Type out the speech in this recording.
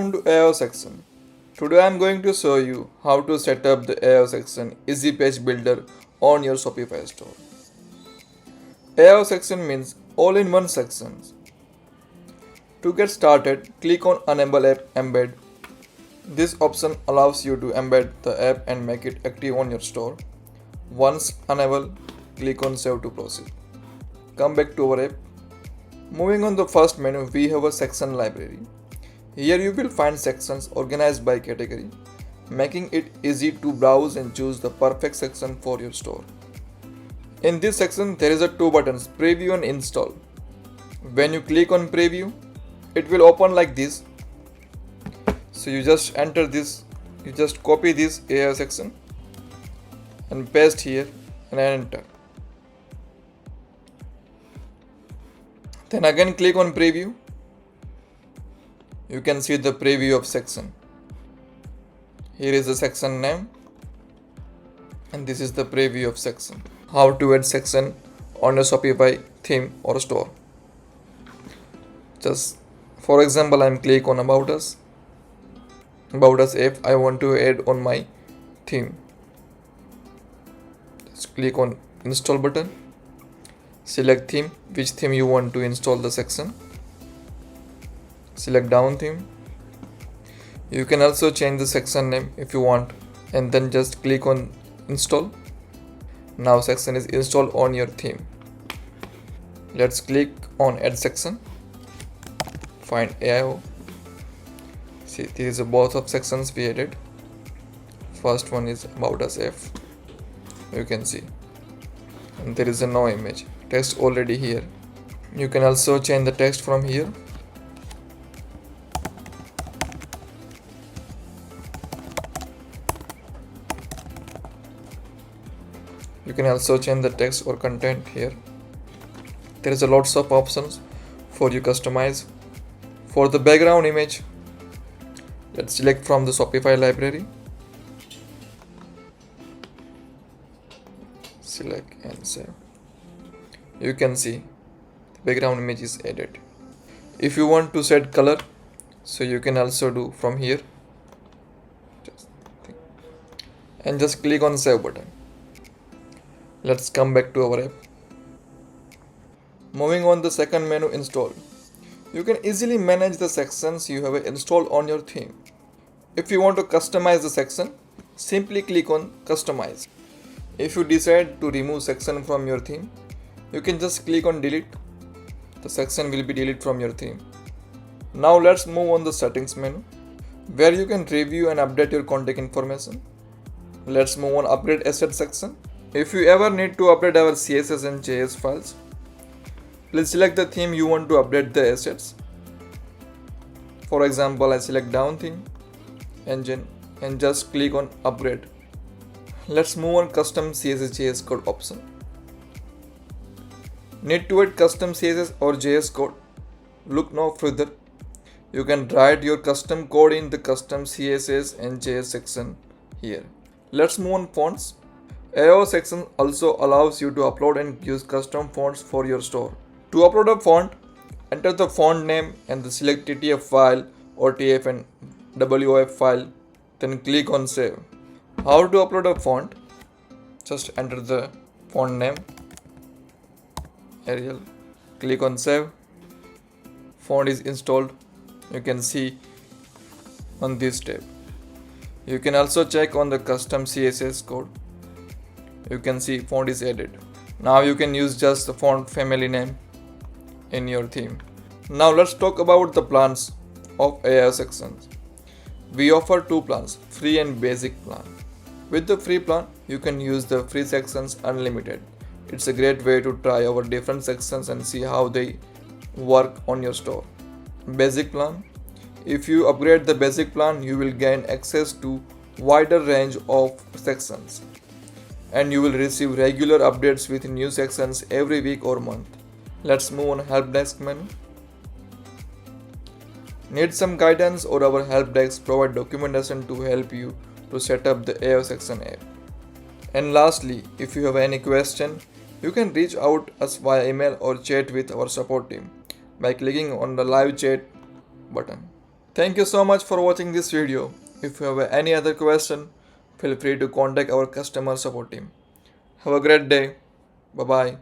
Welcome to Aiosections. Today I am going to show you how to set up the Aiosections Easy Page Builder on your Shopify store. Aiosections means all-in-one sections. To get started, click on Enable App Embed. This option allows you to embed the app and make it active on your store. Once enabled, click on Save to proceed. Come back to our app. Moving on the first menu, we have a section library. Here you will find sections organized by category, making it easy to browse and choose the perfect section for your store. In this section, there is two buttons, Preview and Install. When you click on Preview, it will open like this. So you just enter this, you just copy this AI section and paste here and enter. Then again click on Preview. You can see the preview of section. Here is the section name and this is the preview of section. How to add section on your Shopify theme or store. Just for example, I am click on About Us if I want to add on my theme. Just click on Install button. Select theme, which theme you want to install the section. Select down theme. You can also change the section name if you want and then just click on install. Now section is installed on your theme. Let's click on add section. Find AIO. See, these are both of sections we added. First one is About Us F. You can see. And there is no image. Text already here. You can also change the text from here. You can also change the text or content here. There is a lots of options for you customize. For the background image, let's select from the Shopify library. Select and save. You can see the background image is added. If you want to set color, so you can also do from here. And just click on save button. Let's come back to our app. Moving on the second menu, install. You can easily manage the sections you have installed on your theme. If you want to customize the section, simply click on customize. If you decide to remove section from your theme, you can just click on delete. The section will be deleted from your theme. Now let's move on the settings menu, where you can review and update your contact information. Let's move on upgrade asset section. If you ever need to update our CSS and JS files, please select the theme you want to update the assets. For example, I select down theme, engine, and just click on upgrade. Let's move on custom CSS JS code option. Need to add custom CSS or JS code? Look no further. You can write your custom code in the custom CSS and JS section here. Let's move on fonts. Aiosections also allows you to upload and use custom fonts for your store. To upload a font, enter the font name and the select TTF file or TF and WOF file, then click on save. How to upload a font? Just enter the font name, Arial, click on save. Font is installed. You can see on this tab. You can also check on the custom CSS code. You can see font is added. Now you can use just the font family name in your theme. Now let's talk about the plans of Aiosections. We offer two plans, free and basic plan. With the free plan, you can use the free sections unlimited. It's a great way to try our different sections and see how they work on your store. Basic plan. If you upgrade the basic plan, you will gain access to wider range of sections. And you will receive regular updates with new sections every week or month. Let's move on help desk menu. Need some guidance or our help desk provide documentation to help you to set up the Aiosections app. And lastly, if you have any question, you can reach out us via email or chat with our support team by clicking on the live chat button. Thank you so much for watching this video. If you have any other question, feel free to contact our customer support team. Have a great day. Bye bye.